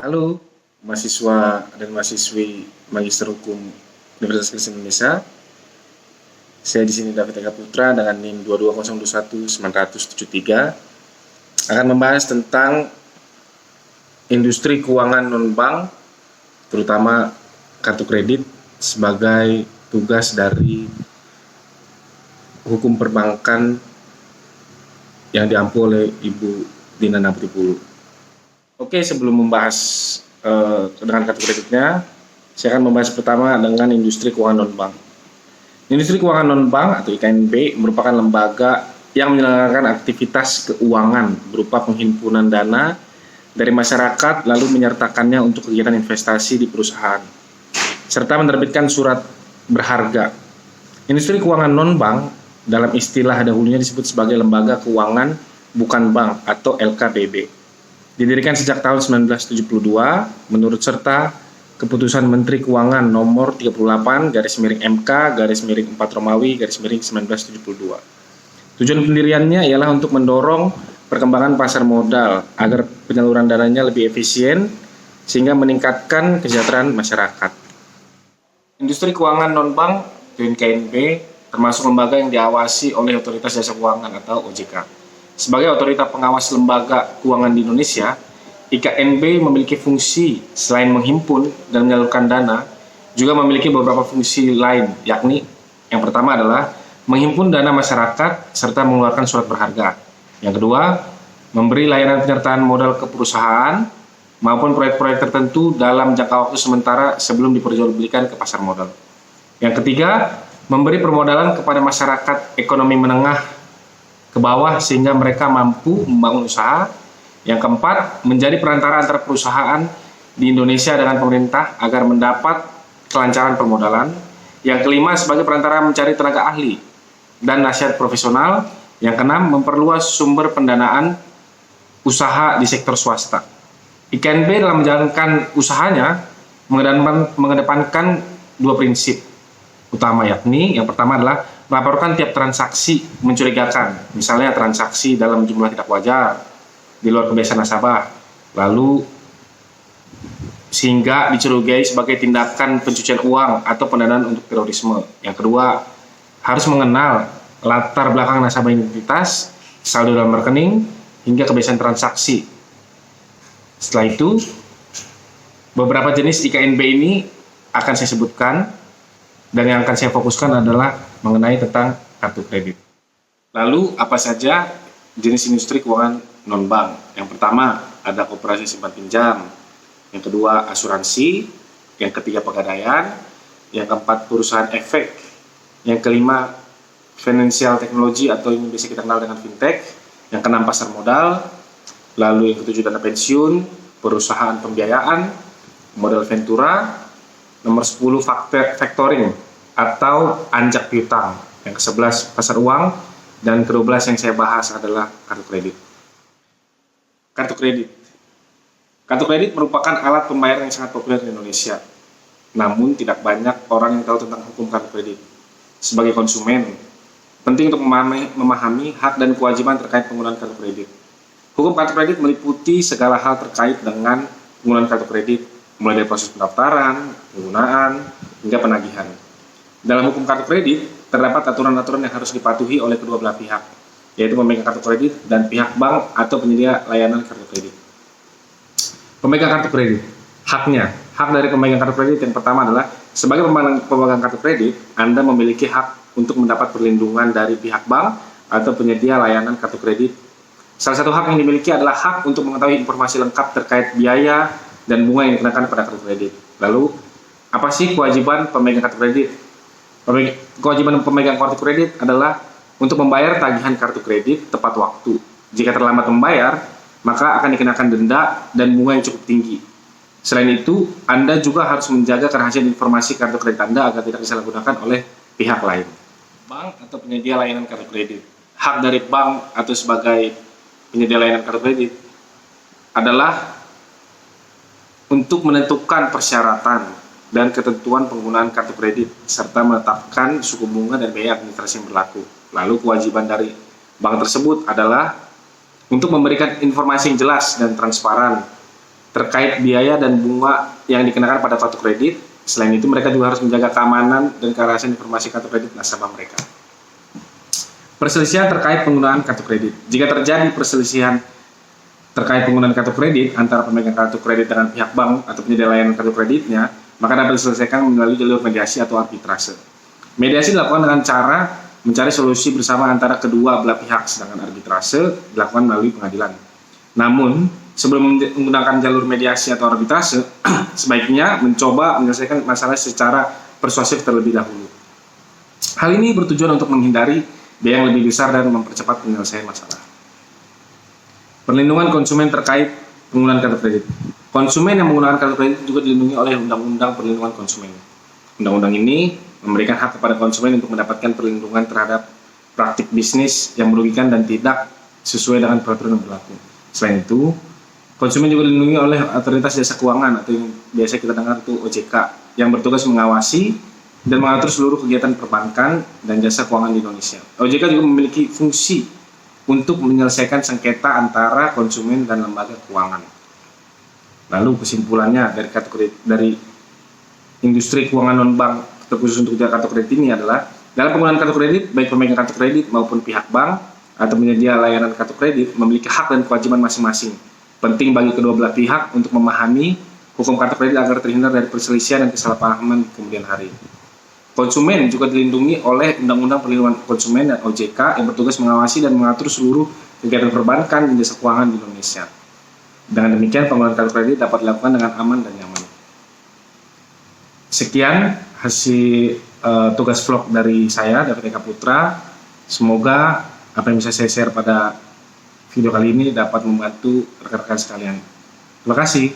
Halo, mahasiswa dan mahasiswi Magister Hukum Universitas Kristen Indonesia. Saya di sini David Eka Putra dengan NIM 22021-973 akan membahas tentang industri keuangan non-bank, terutama kartu kredit sebagai tugas dari hukum perbankan yang diampu oleh Ibu Dina Nabripulu. Oke, sebelum membahas dengan kartu kreditnya, saya akan membahas pertama dengan industri keuangan non-bank. Industri keuangan non-bank atau IKNB merupakan lembaga yang menyelenggarakan aktivitas keuangan berupa penghimpunan dana dari masyarakat lalu menyertakannya untuk kegiatan investasi di perusahaan, serta menerbitkan surat berharga. Industri keuangan non-bank dalam istilah dahulunya disebut sebagai lembaga keuangan bukan bank atau LKBB. Didirikan sejak tahun 1972 menurut serta Keputusan Menteri Keuangan nomor 38/MK/4 Romawi/1972. Tujuan pendiriannya ialah untuk mendorong perkembangan pasar modal agar penyaluran dananya lebih efisien sehingga meningkatkan kesejahteraan masyarakat. Industri keuangan non-bank (KNB) termasuk lembaga yang diawasi oleh Otoritas Jasa Keuangan atau OJK. Sebagai otoritas pengawas lembaga keuangan di Indonesia, IKNB memiliki fungsi selain menghimpun dan menyalurkan dana, juga memiliki beberapa fungsi lain, yakni yang pertama adalah menghimpun dana masyarakat serta mengeluarkan surat berharga. Yang kedua, memberi layanan penyertaan modal ke perusahaan maupun proyek-proyek tertentu dalam jangka waktu sementara sebelum diperjualbelikan ke pasar modal. Yang ketiga, memberi permodalan kepada masyarakat ekonomi menengah ke bawah sehingga mereka mampu membangun usaha. Yang keempat, menjadi perantara antara perusahaan di Indonesia dengan pemerintah agar mendapat kelancaran permodalan. Yang kelima, sebagai perantara mencari tenaga ahli dan nasihat profesional. Yang keenam, memperluas sumber pendanaan usaha di sektor swasta. IKNB dalam menjalankan usahanya mengedepankan dua prinsip utama, yakni yang pertama adalah melaporkan tiap transaksi mencurigakan, misalnya transaksi dalam jumlah tidak wajar di luar kebiasaan nasabah, lalu sehingga dicurigai sebagai tindakan pencucian uang atau pendanaan untuk terorisme. Yang kedua, harus mengenal latar belakang nasabah, identitas, saldo dalam rekening, hingga kebiasaan transaksi. Setelah itu, beberapa jenis IKNB ini akan saya sebutkan, dan yang akan saya fokuskan adalah mengenai tentang kartu kredit. Lalu, apa saja jenis industri keuangan non-bank? Yang pertama, ada koperasi simpan pinjam. Yang kedua, asuransi. Yang ketiga, pegadaian. Yang keempat, perusahaan efek. Yang kelima, financial technology atau yang biasa kita kenal dengan fintech. Yang keenam, pasar modal. Lalu yang ketujuh, dana pensiun, perusahaan pembiayaan, modal ventura. Nomor 10, factoring atau anjak piutang. Yang ke-11, pasar uang. Dan ke-12 yang saya bahas adalah kartu kredit. Kartu kredit. Kartu kredit merupakan alat pembayaran yang sangat populer di Indonesia. Namun tidak banyak orang yang tahu tentang hukum kartu kredit. Sebagai konsumen, penting untuk memahami hak dan kewajiban terkait penggunaan kartu kredit. Hukum kartu kredit meliputi segala hal terkait dengan penggunaan kartu kredit, mulai dari proses pendaftaran, penggunaan, hingga penagihan. Dalam hukum kartu kredit, terdapat aturan-aturan yang harus dipatuhi oleh kedua belah pihak, yaitu pemegang kartu kredit dan pihak bank atau penyedia layanan kartu kredit. Pemegang kartu kredit, haknya. Hak dari pemegang kartu kredit yang pertama adalah, sebagai pemegang kartu kredit, Anda memiliki hak untuk mendapat perlindungan dari pihak bank atau penyedia layanan kartu kredit. Salah satu hak yang dimiliki adalah hak untuk mengetahui informasi lengkap terkait biaya dan bunga yang dikenakan pada kartu kredit. Lalu, apa sih kewajiban pemegang kartu kredit? Kewajiban pemegang kartu kredit adalah untuk membayar tagihan kartu kredit tepat waktu. Jika terlambat membayar, maka akan dikenakan denda dan bunga yang cukup tinggi. Selain itu, Anda juga harus menjaga kerahasiaan informasi kartu kredit Anda agar tidak disalahgunakan oleh pihak lain. Bank atau penyedia layanan kartu kredit. Hak dari bank atau sebagai penyedia layanan kartu kredit adalah untuk menentukan persyaratan dan ketentuan penggunaan kartu kredit, serta menetapkan suku bunga dan biaya administrasi yang berlaku. Lalu kewajiban dari bank tersebut adalah untuk memberikan informasi yang jelas dan transparan terkait biaya dan bunga yang dikenakan pada kartu kredit. Selain itu, mereka juga harus menjaga keamanan dan kerahasiaan informasi kartu kredit nasabah mereka. Perselisihan terkait penggunaan kartu kredit. Jika terjadi perselisihan terkait penggunaan kartu kredit antara pemegang kartu kredit dengan pihak bank atau penyedia layanan kartu kreditnya, maka dapat diselesaikan melalui jalur mediasi atau arbitrase. Mediasi dilakukan dengan cara mencari solusi bersama antara kedua belah pihak, sedangkan arbitrase dilakukan melalui pengadilan. Namun, sebelum menggunakan jalur mediasi atau arbitrase, sebaiknya mencoba menyelesaikan masalah secara persuasif terlebih dahulu. Hal ini bertujuan untuk menghindari biaya yang lebih besar dan mempercepat penyelesaian masalah. Perlindungan konsumen terkait penggunaan kartu kredit. Konsumen yang menggunakan kartu kredit juga dilindungi oleh Undang-Undang Perlindungan Konsumen. Undang-undang ini memberikan hak kepada konsumen untuk mendapatkan perlindungan terhadap praktik bisnis yang merugikan dan tidak sesuai dengan peraturan yang berlaku. Selain itu, konsumen juga dilindungi oleh Otoritas Jasa Keuangan atau yang biasa kita dengar itu OJK, yang bertugas mengawasi dan mengatur seluruh kegiatan perbankan dan jasa keuangan di Indonesia. OJK juga memiliki fungsi untuk menyelesaikan sengketa antara konsumen dan lembaga keuangan. Lalu kesimpulannya dari industri keuangan non-bank terkhusus untuk kartu kredit ini adalah, dalam penggunaan kartu kredit, baik pemegang kartu kredit maupun pihak bank atau penyedia layanan kartu kredit memiliki hak dan kewajiban masing-masing. Penting bagi kedua belah pihak untuk memahami hukum kartu kredit agar terhindar dari perselisihan dan kesalahpahaman di kemudian hari. Konsumen juga dilindungi oleh Undang-Undang Perlindungan Konsumen dan OJK yang bertugas mengawasi dan mengatur seluruh kegiatan perbankan dan jasa keuangan di Indonesia. Dengan demikian, penggunaan kartu kredit dapat dilakukan dengan aman dan nyaman. Sekian hasil tugas vlog dari saya, David Eka Putra. Semoga apa yang bisa saya share pada video kali ini dapat membantu rekan-rekan sekalian. Terima kasih.